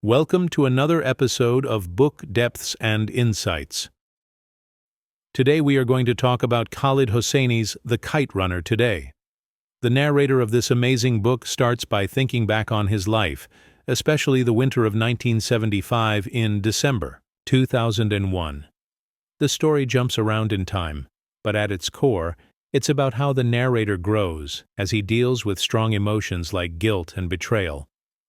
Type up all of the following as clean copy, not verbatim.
Welcome to another episode of Book Depths and Insights. Today we are going to talk about Khaled Hosseini's The Kite Runner today. The narrator of this amazing book starts by thinking back on his life, especially the winter of 1975 in December 2001. The story jumps around in time, but at its core, it's about how the narrator grows as he deals with strong emotions like guilt and betrayal,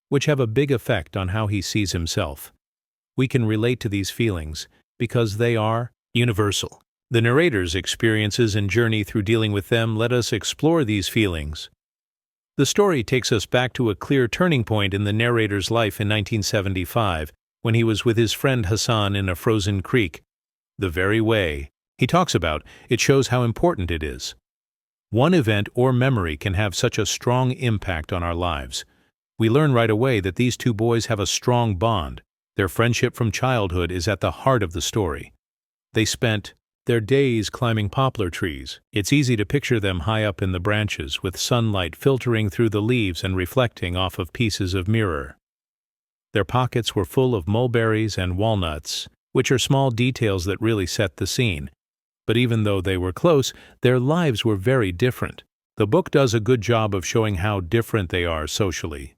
which have a big effect on how he sees himself. We can relate to these feelings because they are universal. The narrator's experiences and journey through dealing with them let us explore these feelings. The story takes us back to a clear turning point in the narrator's life in 1975, when he was with his friend Hassan in a frozen creek. The very way he talks about it shows how important it is. One event or memory can have such a strong impact on our lives. We learn right away that these two boys have a strong bond. Their friendship from childhood is at the heart of the story. They spent their days climbing poplar trees. It's easy to picture them high up in the branches, with sunlight filtering through the leaves and reflecting off of pieces of mirror. Their pockets were full of mulberries and walnuts, which are small details that really set the scene. But even though they were close, their lives were very different. The book does a good job of showing how different they are socially.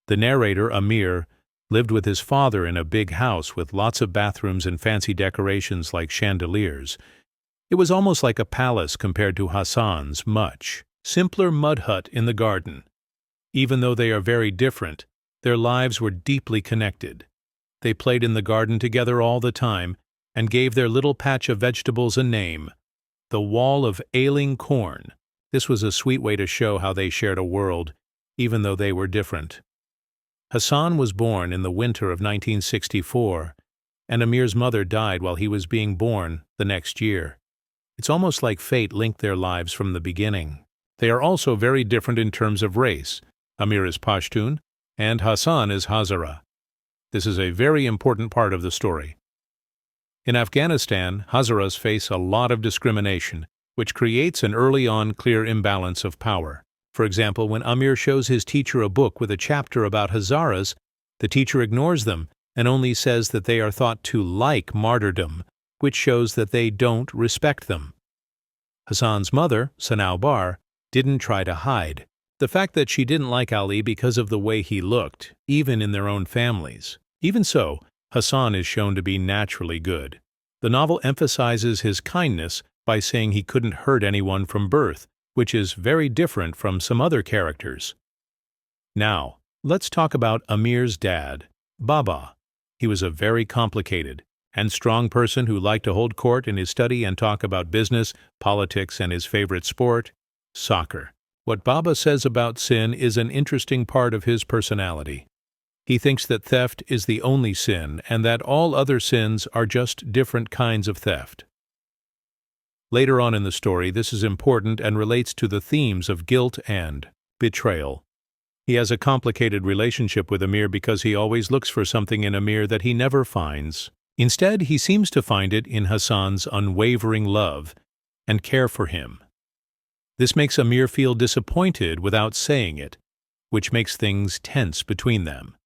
The narrator, Amir, lived with his father in a big house with lots of bathrooms and fancy decorations like chandeliers. It was almost like a palace compared to Hassan's much simpler mud hut in the garden. Even though they are very different, their lives were deeply connected. They played in the garden together all the time and gave their little patch of vegetables a name, the Wall of Ailing Corn. This was a sweet way to show how they shared a world, even though they were different. Hassan was born in the winter of 1964, and Amir's mother died while he was being born the next year. It's almost like fate linked their lives from the beginning. They are also very different in terms of race. Amir is Pashtun, and Hassan is Hazara. This is a very important part of the story. In Afghanistan, Hazaras face a lot of discrimination, which creates an early-on clear imbalance of power. For example, when Amir shows his teacher a book with a chapter about Hazaras, the teacher ignores them and only says that they are thought to like martyrdom, which shows that they don't respect them. Hassan's mother, Sanau Bar, didn't try to hide the fact that she didn't like Ali because of the way he looked, even in their own families. Even so, Hassan is shown to be naturally good. The novel emphasizes his kindness by saying he couldn't hurt anyone from birth, which is very different from some other characters. Now, let's talk about Amir's dad, Baba. He was a very complicated and strong person who liked to hold court in his study and talk about business, politics, and his favorite sport, soccer. What Baba says about sin is an interesting part of his personality. He thinks that theft is the only sin and that all other sins are just different kinds of theft. Later on in the story, this is important and relates to the themes of guilt and betrayal. He has a complicated relationship with Amir because he always looks for something in Amir that he never finds. Instead, he seems to find it in Hassan's unwavering love and care for him. This makes Amir feel disappointed without saying it, which makes things tense between them.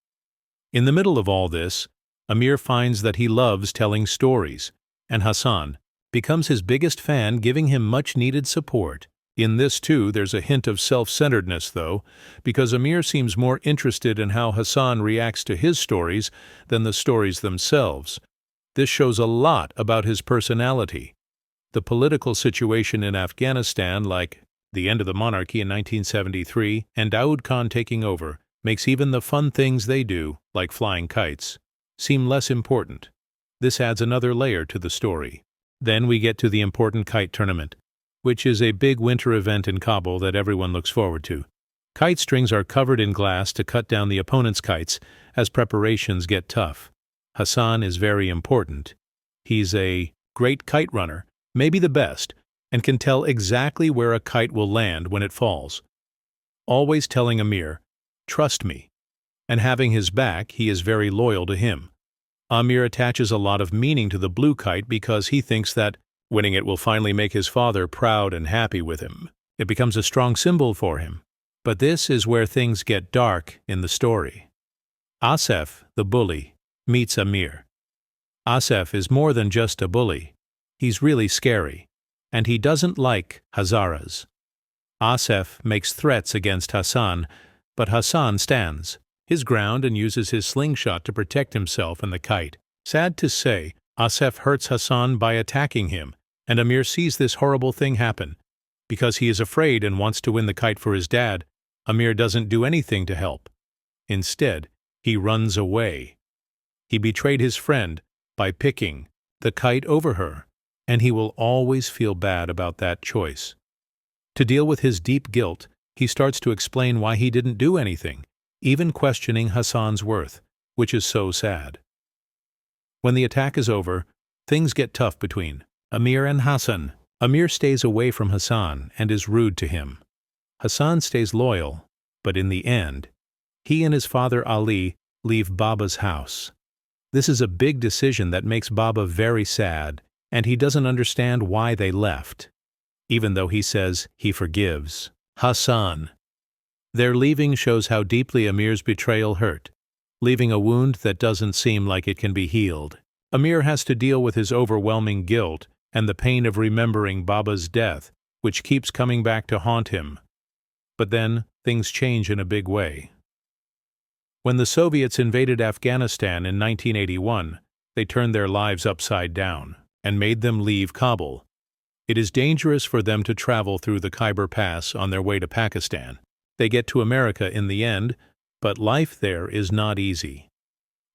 In the middle of all this, Amir finds that he loves telling stories, and Hassan becomes his biggest fan, giving him much-needed support. In this, too, there's a hint of self-centeredness, though, because Amir seems more interested in how Hassan reacts to his stories than the stories themselves. This shows a lot about his personality. The political situation in Afghanistan, like the end of the monarchy in 1973 and Daoud Khan taking over, makes even the fun things they do, like flying kites, seem less important. This adds another layer to the story. Then we get to the important kite tournament, which is a big winter event in Kabul that everyone looks forward to. Kite strings are covered in glass to cut down the opponent's kites as preparations get tough. Hassan is very important. He's a great kite runner, maybe the best, and can tell exactly where a kite will land when it falls. Always telling Amir, "Trust me," and having his back, he is very loyal to him. Amir attaches a lot of meaning to the blue kite because he thinks that winning it will finally make his father proud and happy with him. It becomes a strong symbol for him. But this is where things get dark in the story. Asef, the bully, meets Amir. Asef is more than just a bully. He's really scary, and he doesn't like Hazaras. Asef makes threats against Hassan, but Hassan stands his ground and uses his slingshot to protect himself and the kite. Sad to say, Asef hurts Hassan by attacking him, and Amir sees this horrible thing happen. Because he is afraid and wants to win the kite for his dad, Amir doesn't do anything to help. Instead, he runs away. He betrayed his friend by picking the kite over her, and he will always feel bad about that choice. To deal with his deep guilt, he starts to explain why he didn't do anything, even questioning Hassan's worth, which is so sad. When the attack is over, things get tough between Amir and Hassan. Amir stays away from Hassan and is rude to him. Hassan stays loyal, but in the end, he and his father Ali leave Baba's house. This is a big decision that makes Baba very sad, and he doesn't understand why they left, even though he says he forgives Hassan. Their leaving shows how deeply Amir's betrayal hurt, leaving a wound that doesn't seem like it can be healed. Amir has to deal with his overwhelming guilt and the pain of remembering Baba's death, which keeps coming back to haunt him. But then, things change in a big way. When the Soviets invaded Afghanistan in 1981, they turned their lives upside down and made them leave Kabul. It is dangerous for them to travel through the Khyber Pass on their way to Pakistan. They get to America in the end, but life there is not easy.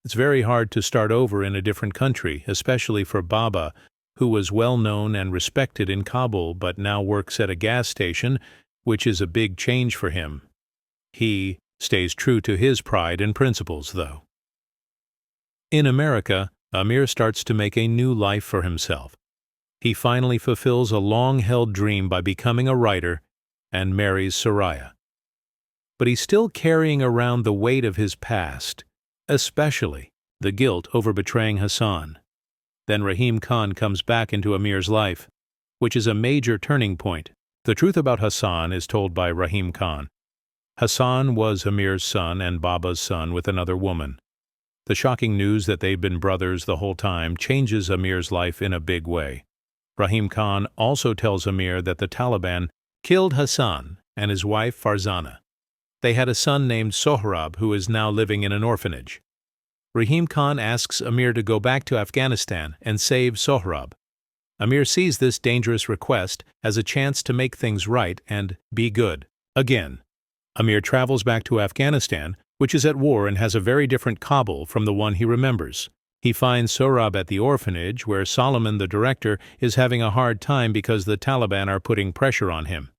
It's very hard to start over in a different country, especially for Baba, who was well known and respected in Kabul but now works at a gas station, which is a big change for him. He stays true to his pride and principles, though. In America, Amir starts to make a new life for himself. He finally fulfills a long-held dream by becoming a writer and marries Soraya. But he's still carrying around the weight of his past, especially the guilt over betraying Hassan. Then Rahim Khan comes back into Amir's life, which is a major turning point. The truth about Hassan is told by Rahim Khan. Hassan was Amir's son and Baba's son with another woman. The shocking news that they've been brothers the whole time changes Amir's life in a big way. Rahim Khan also tells Amir that the Taliban killed Hassan and his wife Farzana. They had a son named Sohrab who is now living in an orphanage. Rahim Khan asks Amir to go back to Afghanistan and save Sohrab. Amir sees this dangerous request as a chance to make things right and be good again. Amir travels back to Afghanistan, which is at war and has a very different Kabul from the one he remembers. He finds Sohrab at the orphanage where Solomon, the director, is having a hard time because the Taliban are putting pressure on him.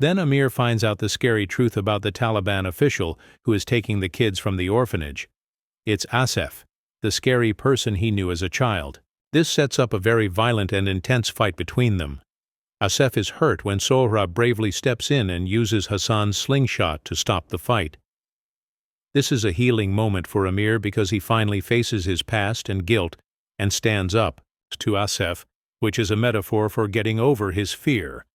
Then Amir finds out the scary truth about the Taliban official who is taking the kids from the orphanage. It's Asef, the scary person he knew as a child. This sets up a very violent and intense fight between them. Asef is hurt when Sohrab bravely steps in and uses Hassan's slingshot to stop the fight. This is a healing moment for Amir because he finally faces his past and guilt and stands up to Asef, which is a metaphor for getting over his fear.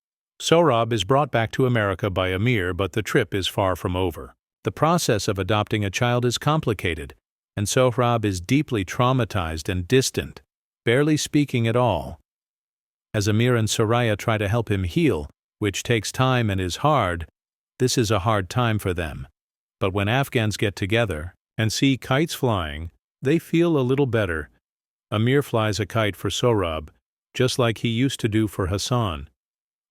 Sohrab is brought back to America by Amir, but the trip is far from over. The process of adopting a child is complicated, and Sohrab is deeply traumatized and distant, barely speaking at all. As Amir and Soraya try to help him heal, which takes time and is hard, this is a hard time for them. But when Afghans get together and see kites flying, they feel a little better. Amir flies a kite for Sohrab, just like he used to do for Hassan.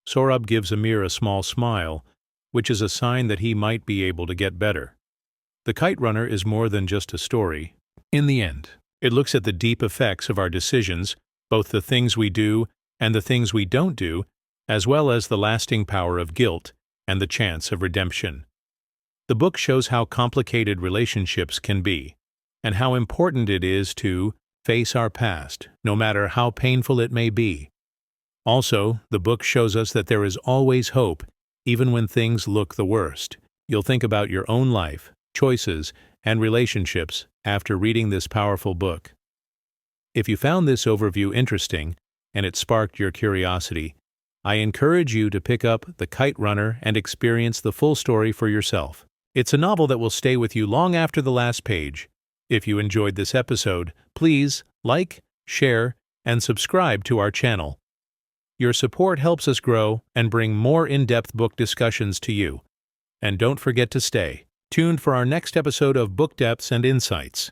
Sohrab gives Amir a small smile, which is a sign that he might be able to get better. The Kite Runner is more than just a story. In the end, it looks at the deep effects of our decisions, both the things we do and the things we don't do, as well as the lasting power of guilt and the chance of redemption. The book shows how complicated relationships can be, and how important it is to face our past, no matter how painful it may be. Also, the book shows us that there is always hope, even when things look the worst. You'll think about your own life, choices, and relationships after reading this powerful book. If you found this overview interesting, and it sparked your curiosity, I encourage you to pick up The Kite Runner and experience the full story for yourself. It's a novel that will stay with you long after the last page. If you enjoyed this episode, please like, share, and subscribe to our channel. Your support helps us grow and bring more in-depth book discussions to you. And don't forget to stay tuned for our next episode of Book Depths and Insights.